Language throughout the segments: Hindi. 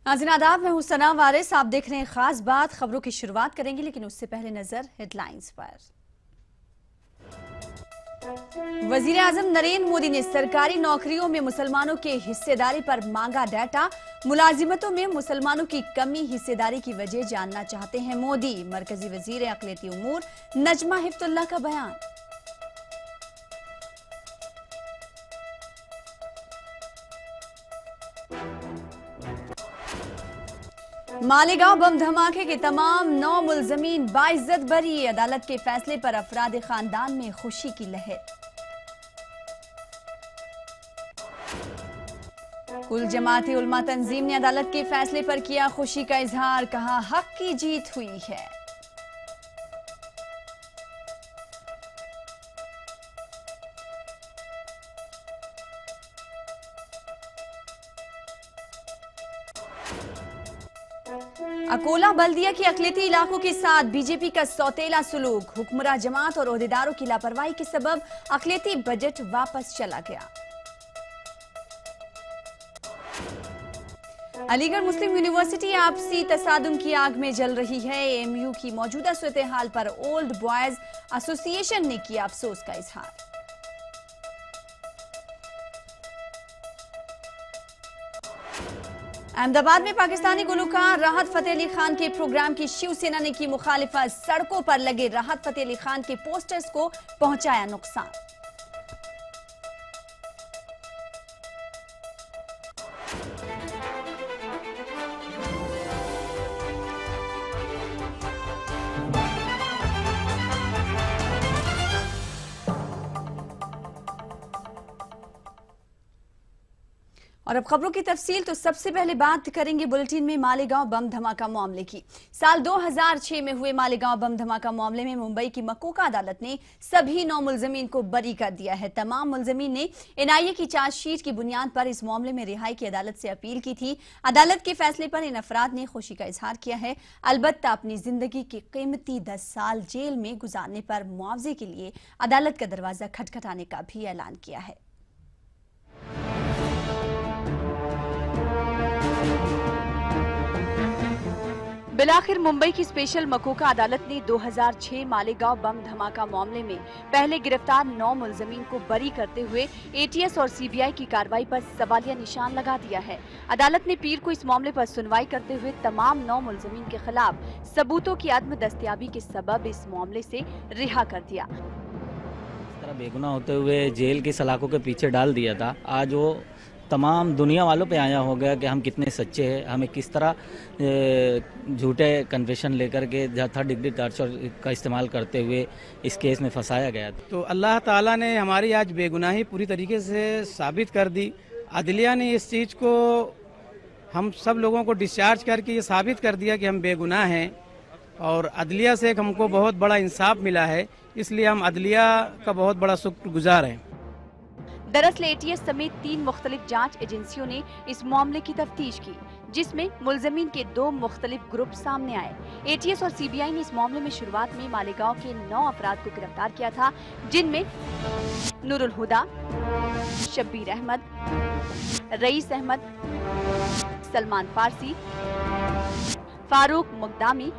नाज़रीन आदाब, मैं हूं सना वारिस। आप देख रहे हैं खास बात। खबरों की शुरुआत करेंगे, लेकिन उससे पहले नजर हेडलाइंस पर। वजीर आजम नरेंद्र मोदी ने सरकारी नौकरियों में मुसलमानों के हिस्सेदारी पर मांगा डाटा। मुलाजिमतों में मुसलमानों की कमी हिस्सेदारी की वजह जानना चाहते हैं मोदी। मरकजी वजीर अक़लियती उमूर नजमा हिफ्तुल्लाह का बयान। मालेगांव बम धमाके के तमाम 9 मुल्जमीन बाइज्जत बरी। अदालत के फैसले पर अफराद खानदान में खुशी की लहर। कुल जमात उलमा तंजीम ने अदालत के फैसले पर किया खुशी का इजहार। कहा, हक की जीत हुई है। अकोला बल्दिया के अक़लियती इलाकों के साथ बीजेपी का सौतेला सुलूक। हुक्मरां जमात और ओहदेदारों की लापरवाही के सबब अक़लियती बजट वापस चला गया। अलीगढ़ मुस्लिम यूनिवर्सिटी आपसी तसादुम की आग में जल रही है। एएमयू की मौजूदा सूरत हाल पर ओल्ड बॉयज एसोसिएशन ने किया अफसोस का इजहार। अहमदाबाद में पाकिस्तानी गुलकार राहत फतेह अली खान के प्रोग्राम की शिवसेना ने की मुखालिफत। सड़कों पर लगे राहत फतेह अली खान के पोस्टर्स को पहुंचाया नुकसान। और अब खबरों की तफसील। तो सबसे पहले बात करेंगे बुलेटिन में मालेगांव बम धमाका मामले की। साल 2006 में हुए मालेगांव बम धमाका मामले में मुंबई की मकोका अदालत ने सभी 9 मुलजमीन को बरी कर दिया है। तमाम मुलजमीन ने एनआईए की चार्जशीट की बुनियाद पर इस मामले में रिहाई की अदालत से अपील की थी। अदालत के फैसले पर इन अफराद ने खुशी का इजहार किया है। अलबत्ता अपनी जिंदगी की कीमती 10 साल जेल में गुजारने पर मुआवजे के लिए अदालत का दरवाजा खटखटाने का भी ऐलान किया है। बिलाखिर मुंबई की स्पेशल मकोका अदालत ने 2006 मालेगांव बम धमाका मामले में पहले गिरफ्तार 9 मुलजमीन को बरी करते हुए एटीएस और सीबीआई की कार्रवाई पर सवालिया निशान लगा दिया है। अदालत ने पीर को इस मामले पर सुनवाई करते हुए तमाम 9 मुलजमीन के खिलाफ सबूतों की अदम दस्तयाबी के सबब इस मामले से रिहा कर दिया। इस तरह बेगुनाह होते हुए जेल की सलाखों के पीछे डाल दिया था, आज वो तमाम दुनिया वालों पे आया हो गया कि हम कितने सच्चे हैं। हमें किस तरह झूठे कन्फेशन लेकर के थर्ड डिग्री टॉर्चर का इस्तेमाल करते हुए इस केस में फंसाया गया। तो अल्लाह ताला ने हमारी आज बेगुनाही पूरी तरीके से साबित कर दी। अदलिया ने इस चीज़ को हम सब लोगों को डिस्चार्ज करके ये साबित कर दिया कि हम बेगुनाह हैं और अदलिया से हमको बहुत बड़ा इंसाफ मिला है। इसलिए हम अदलिया का बहुत बड़ा शुक्रगुजार हैं। दरअसल एटीएस समेत 3 मुख्तलिफ जांच एजेंसियों ने इस मामले की तफ्तीश की, जिसमें मुलजमीन के 2 मुख्तलिफ ग्रुप सामने आए। एटीएस और सीबीआई ने इस मामले में शुरुआत में मालेगांव के 9 अफराद को गिरफ्तार किया था, जिनमें नूरुल हुदा, शब्बीर अहमद, रईस अहमद, सलमान फारसी, फारूक मुकदामी,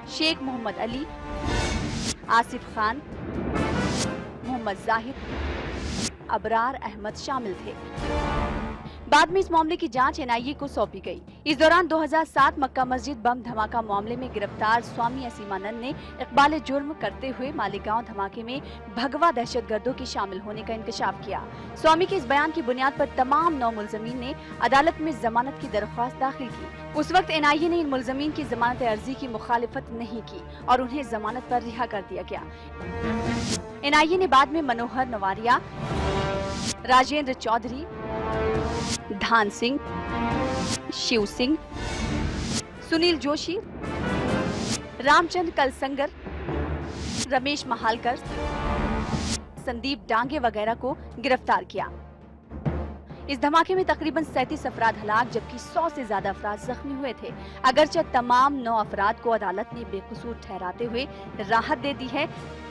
शेख मोहम्मद अली, आसिफ खान, मोहम्मद जाहिद, अबरार अहमद शामिल थे। बाद में इस मामले की जांच एनआईए को सौंपी गई। इस दौरान 2007 मक्का मस्जिद बम धमाका मामले में गिरफ्तार स्वामी असीमानंद ने इकबाल जुर्म करते हुए मालेगांव धमाके में भगवा दहशतगर्दों के शामिल होने का इंकशाफ किया। स्वामी के इस बयान की बुनियाद पर तमाम 9 मुलजमीन ने अदालत में जमानत की दरख्वास्त दाखिल की। उस वक्त एनआईए ने इन मुलजमीन की जमानत अर्जी की मुखालिफत नहीं की और उन्हें जमानत पर रिहा कर दिया गया। एनआईए ने बाद में मनोहर नवारिया, राजेंद्र चौधरी, धान सिंह, शिव सिंह, सुनील जोशी, रामचंद्र कलसंगर, रमेश महालकर, संदीप डांगे वगैरह को गिरफ्तार किया। इस धमाके में तकरीबन 37 अफराद हलाक जबकि 100 से ज्यादा अफराद जख्मी हुए थे। अगरचे तमाम 9 अफराद को अदालत ने बेकसूर ठहराते हुए राहत दे दी है,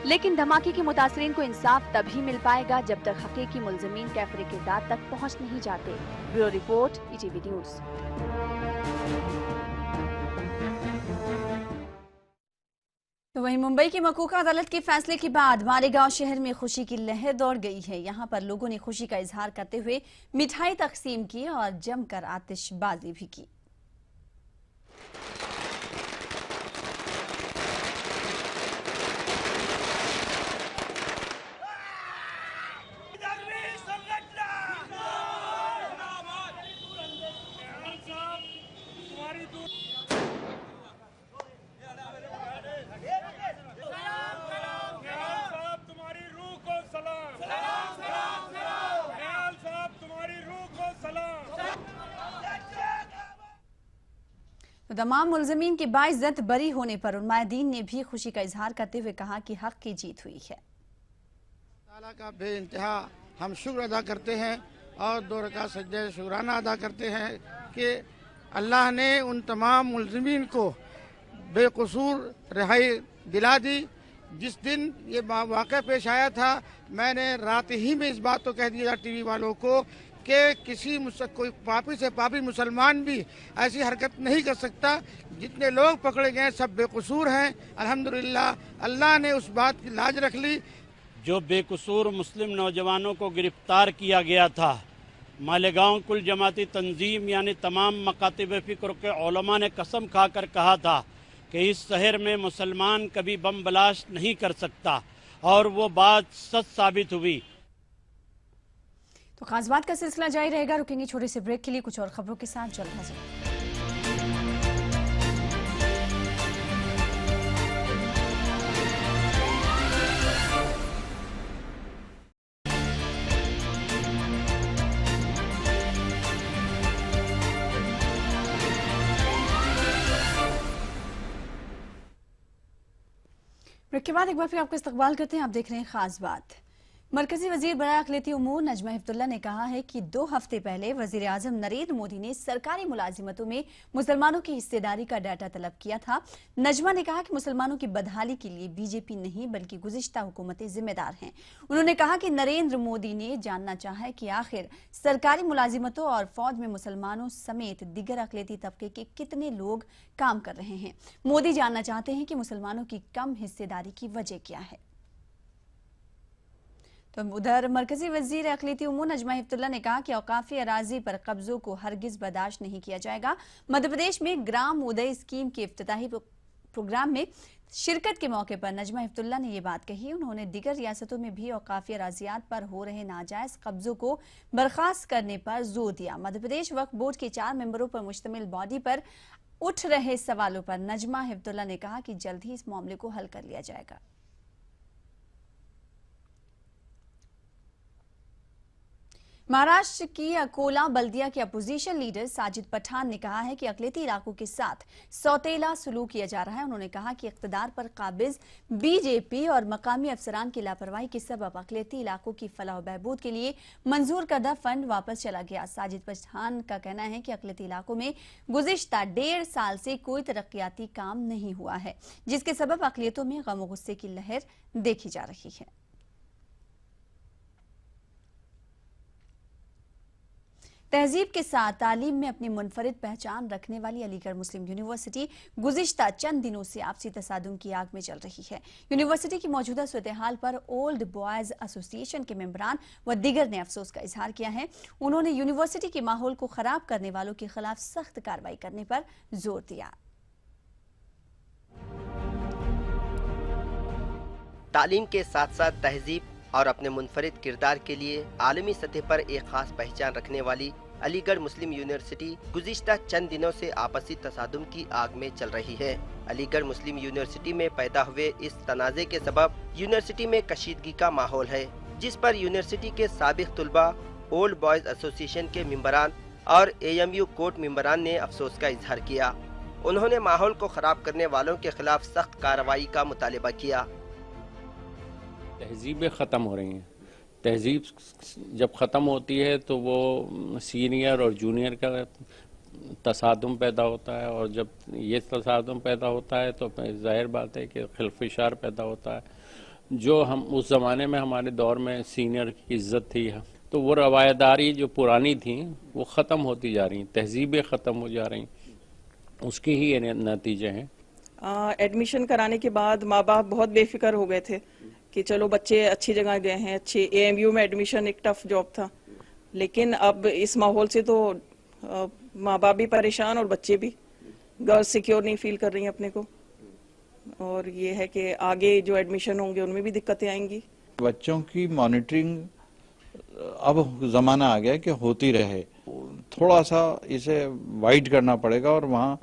लेकिन धमाके के मुतासरीन को इंसाफ तभी मिल पाएगा जब तक हकीकी मुलजमीन कैफरे किरदार तक पहुँच नहीं जाते। Bureau report, ETV news. तो वहीं मुंबई की मकूका अदालत के फैसले के बाद मालेगांव शहर में खुशी की लहर दौड़ गई है। यहां पर लोगों ने खुशी का इजहार करते हुए मिठाई तकसीम की और जमकर आतिशबाजी भी की। तो तमाम मुलजमीन के बाइज्जत बरी होने पर उलमाए-ए-दीन ने भी खुशी का इजहार करते हुए कहा कि हक की जीत हुई है। ताला का बेइंतहा हम शुक्र अदा करते हैं और 2 रकात सजदे शुक्राना अदा करते हैं कि अल्लाह ने उन तमाम मुलजमीन को बेकसूर रिहाई दिला दी। जिस दिन ये वाक़या पेश आया था, मैंने रात ही में इस बात को कह दिया टीवी वालों को कि किसी कोई पापी से पापी मुसलमान भी ऐसी हरकत नहीं कर सकता। जितने लोग पकड़े गए सब बेकसूर हैं। अल्हम्दुलिल्लाह अल्लाह ने उस बात की लाज रख ली। जो बेकसूर मुस्लिम नौजवानों को गिरफ्तार किया गया था, मालेगांव कुल जमाती तंजीम यानी तमाम मकातिब फ़िक्र के उलमा ने कसम खाकर कहा था कि इस शहर में मुसलमान कभी बम ब्लास्ट नहीं कर सकता, और वो बात सच साबित हुई। तो खास बात का सिलसिला जारी रहेगा। रुकेंगे छोटे से ब्रेक के लिए, कुछ और खबरों के साथ जल्द हाजिर। ब्रेक के बाद एक बार फिर आपका इस्तकबाल करते हैं। आप देख रहे हैं खास बात। मरकजी वजीर बराए अक़लियती उमूर नजमा हिफ्तुल्लाह ने कहा है कि 2 हफ्ते पहले वजीर आजम नरेंद्र मोदी ने सरकारी मुलाजिमतों में मुसलमानों की हिस्सेदारी का डाटा तलब किया था। नजमा ने कहा कि मुसलमानों की बदहाली के लिए बीजेपी नहीं बल्कि गुज़िश्ता हुकूमतें जिम्मेदार हैं। उन्होंने कहा कि नरेंद्र मोदी ने जानना चाहा कि आखिर सरकारी मुलाजिमतों और फौज में मुसलमानों समेत दीगर अक़लियती तबके के कितने लोग काम कर रहे हैं। मोदी जानना चाहते हैं कि मुसलमानों की कम हिस्सेदारी की वजह क्या है। तो उधर मरकजी वजीर अक़लियती उमूर नजमा हिफ्तुल्लाह ने कहा कि औकाफी अराजी पर कब्जों को हरगिज बर्दाश्त नहीं किया जाएगा। मध्य प्रदेश में ग्राम उदय स्कीम के इफ्तिताही प्रोग्राम में शिरकत के मौके पर नजमा हिफ्तुल्लाह ने ये बात कही। उन्होंने दीगर रियासतों में भी औकाफी अराजियात पर हो रहे नाजायज कब्जों को बर्खास्त करने पर जोर दिया। मध्य प्रदेश वक्फ बोर्ड के 4 मेंबरों पर मुश्तमिल बॉडी पर उठ रहे सवालों पर नजमा हिफ्तुल्लाह ने कहा कि जल्द ही इस मामले को हल कर लिया जाएगा। महाराष्ट्र की अकोला बल्दिया के अपोजिशन लीडर साजिद पठान ने कहा है कि अक़लियती इलाकों के साथ सौतेला सलूक किया जा रहा है। उन्होंने कहा कि इक़्तिदार पर काबिज बीजेपी और मकामी अफसरान की लापरवाही के सबब अक़लियती इलाकों की फलाह व बहबूद के लिए मंजूर करदा फंड वापस चला गया। साजिद पठान का कहना है कि अक़लियती इलाकों में गुज़िश्ता 1.5 साल से कोई तरक्याती काम नहीं हुआ है, जिसके सबब अक़लियतों में गम व गुस्से की लहर देखी जा रही है। तहजीब के साथ तालीम में अपनी मुनफरिद पहचान रखने वाली अलीगढ़ मुस्लिम यूनिवर्सिटी गुज़िश्ता चंद दिनों से आपसी तसादुम की आग में चल रही है। यूनिवर्सिटी की मौजूदा सूरत-ए-हाल पर ओल्ड बॉयज एसोसिएशन के मेंबरान व दीगर ने अफसोस का इजहार किया है। उन्होंने यूनिवर्सिटी के माहौल को खराब करने वालों के खिलाफ सख्त कार्रवाई करने पर जोर दिया। तालीम के साथ साथ तहजीब और अपने मुनफरिद किरदार के लिए आलमी सतह पर एक खास पहचान रखने वाली अलीगढ़ मुस्लिम यूनिवर्सिटी गुज़िश्ता चंद दिनों से आपसी तसादुम की आग में चल रही है। अलीगढ़ मुस्लिम यूनिवर्सिटी में पैदा हुए इस तनाज़े के सबब यूनिवर्सिटी में कशीदगी का माहौल है, जिस पर यूनिवर्सिटी के साबिक तुलबा, ओल्ड बॉयज एसोसिएशन के मेंबरान और AMU कोर्ट मेंबरान ने अफसोस का इजहार किया। उन्होंने माहौल को खराब करने वालों के खिलाफ सख्त कार्रवाई का मुतालबा किया। तहजीबें ख़त्म हो रही हैं, तहजीब जब ख़त्म होती है तो वो सीनियर और जूनियर का तसादुम पैदा होता है, और जब ये तसादुम पैदा होता है तो ज़ाहिर बात है कि खिलफिशार पैदा होता है। जो हम उस ज़माने में हमारे दौर में सीनियर की इज़्ज़त थी, तो वो रवायदारी जो पुरानी थी वो ख़त्म होती जा रही, तहजीबें ख़त्म हो जा रही, उसके ही ये नतीजे हैं। एडमिशन कराने के बाद माँ बाप बहुत बेफिक्र हो गए थे कि चलो बच्चे अच्छी जगह गए हैं, अच्छे AMU में एडमिशन एक टफ जॉब था, लेकिन अब इस माहौल से तो माँ बाप भी परेशान और बच्चे भी, गर्ल्स सिक्योर नहीं फील कर रही हैं अपने को, और ये है कि आगे जो एडमिशन होंगे उनमें भी दिक्कतें आएंगी। बच्चों की मॉनिटरिंग अब ज़माना आ गया कि होती रहे, थोड़ा सा इसे वाइड करना पड़ेगा और वहाँ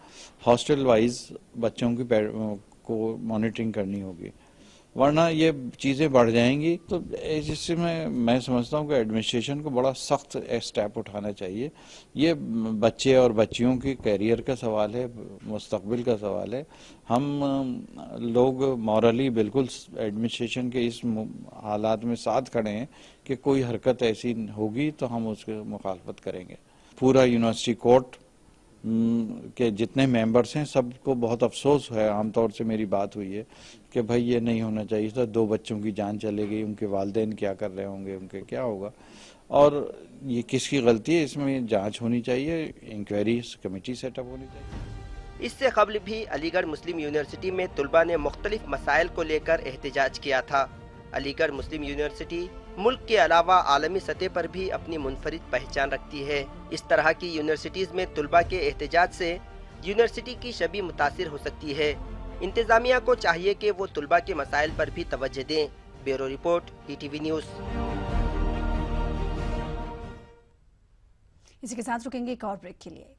हॉस्टल वाइज बच्चों की को मॉनिटरिंग करनी होगी, वरना ये चीज़ें बढ़ जाएंगी। तो जिसमें मैं समझता हूँ कि एडमिनिस्ट्रेशन को बड़ा सख्त स्टेप उठाना चाहिए। ये बच्चे और बच्चियों के कैरियर का सवाल है, मुस्तकबिल का सवाल है। हम लोग मॉरली बिल्कुल एडमिनिस्ट्रेशन के इस हालात में साथ खड़े हैं कि कोई हरकत ऐसी होगी तो हम उसकी मुखालफत करेंगे। पूरा यूनिवर्सिटी कोर्ट के जितने मेंबर्स हैं सबको बहुत अफसोस है, आमतौर से मेरी बात हुई है कि भाई ये नहीं होना चाहिए था, 2 बच्चों की जान चली गई, उनके वालिदैन क्या कर रहे होंगे, उनके क्या होगा, और ये किसकी गलती है, इसमें जांच होनी चाहिए, इंक्वायरी कमेटी सेटअप होनी चाहिए। इससे कबल भी अलीगढ़ मुस्लिम यूनिवर्सिटी में तुलबा ने मुख्तलिफ मसाइल को लेकर एहतजाज किया था। अलीगढ़ मुस्लिम यूनिवर्सिटी मुल्क के अलावा आलमी सतह पर भी अपनी मुनफरिद पहचान रखती है। इस तरह की यूनिवर्सिटीज़ में तुलबा के एहतजाज से यूनिवर्सिटी की छवि मुतासिर हो सकती है। इंतजामिया को चाहिए कि वो तुलबा के मसाइल पर भी तवज्जो दें। Bureau report, ETV news. इसी के साथ रुकेंगे एक और ब्रेक के लिए।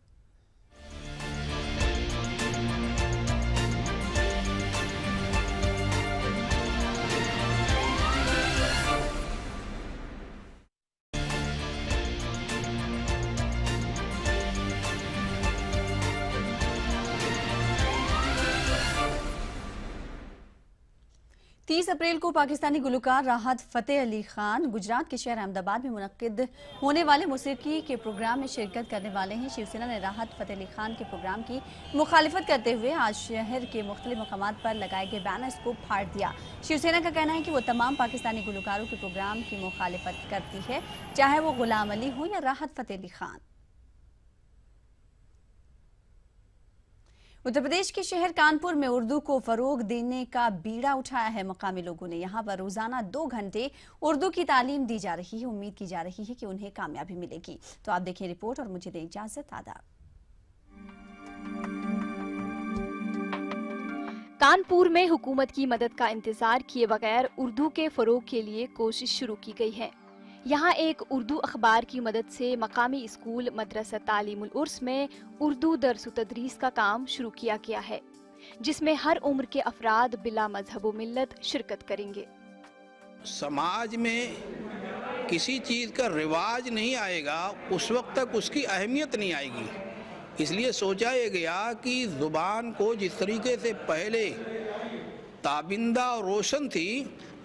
तीस अप्रैल को पाकिस्तानी गुलकार राहत फतेह अली खान गुजरात के शहर अहमदाबाद में मुनक्किद होने वाले मौसीकी के प्रोग्राम में शिरकत करने वाले हैं। शिवसेना ने राहत फतेह अली खान के प्रोग्राम की मुखालिफत करते हुए आज शहर के मुख्तलिफ मकामात पर लगाए गए बैनर्स को फाड़ दिया। शिवसेना का कहना है कि वो तमाम पाकिस्तानी गुलकारों के प्रोग्राम की मुखालिफत करती है, चाहे वो गुलाम अली हो या राहत फतेह अली खान। उत्तर प्रदेश के शहर कानपुर में उर्दू को फरोग देने का बीड़ा उठाया है मकामी लोगों ने। यहाँ पर रोजाना 2 घंटे उर्दू की तालीम दी जा रही है। उम्मीद की जा रही है कि उन्हें कामयाबी मिलेगी। तो आप देखें रिपोर्ट और मुझे दें इजाजत। आदाब। कानपुर में हुकूमत की मदद का इंतजार किए बगैर उर्दू के फरोग के लिए कोशिश शुरू की गई है। यहाँ एक उर्दू अखबार की मदद से मकामी स्कूल मदरसा तालीमुल उर्स में उर्दू दर्स तदरीस का काम शुरू किया गया है, जिसमें हर उम्र के अफराद बिला मजहब व मिल्लत शिरकत करेंगे। समाज में किसी चीज़ का रिवाज नहीं आएगा उस वक्त तक उसकी अहमियत नहीं आएगी। इसलिए सोचा ये गया कि ज़ुबान को जिस तरीके से पहले ताबिंदा और रोशन थी,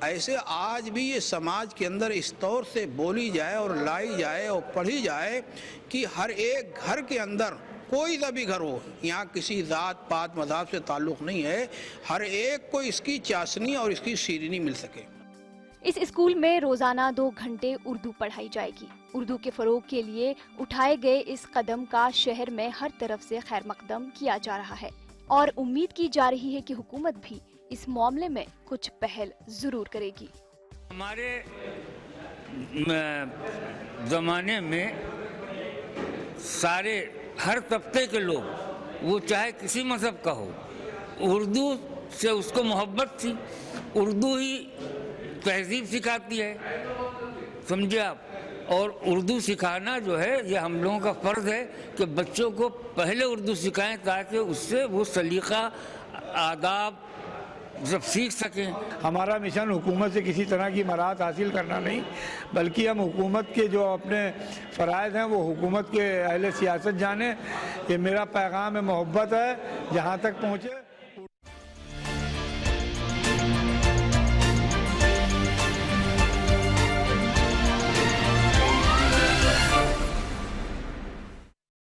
ऐसे आज भी ये समाज के अंदर इस तौर से बोली जाए और लाई जाए और पढ़ी जाए कि हर एक घर के अंदर, कोई सा भी घर हो, यहाँ किसी ज़ात पात मज़हब से ताल्लुक़ नहीं है, हर एक को इसकी चाशनी और इसकी शीरीनी मिल सके। इस स्कूल में रोजाना 2 घंटे उर्दू पढ़ाई जाएगी। उर्दू के फरोग के लिए उठाए गए इस कदम का शहर में हर तरफ से खैर मकदम किया जा रहा है और उम्मीद की जा रही है कि हुकूमत भी इस मामले में कुछ पहल जरूर करेगी। हमारे ज़माने में सारे हर तबके के लोग, वो चाहे किसी मज़हब का हो, उर्दू से उसको मोहब्बत थी। उर्दू ही तहजीब सिखाती है, समझे आप। और उर्दू सिखाना जो है ये हम लोगों का फ़र्ज़ है कि बच्चों को पहले उर्दू सिखाएं ताकि उससे वो सलीका आदाब जब सीख सकें। हमारा मिशन हुकूमत से किसी तरह की मराहत हासिल करना नहीं, बल्कि हम हुकूमत के जो अपने फ़राइज़ हैं वो हुकूमत के अहले सियासत जाने। ये मेरा पैगाम है, मोहब्बत है, जहाँ तक पहुँचे।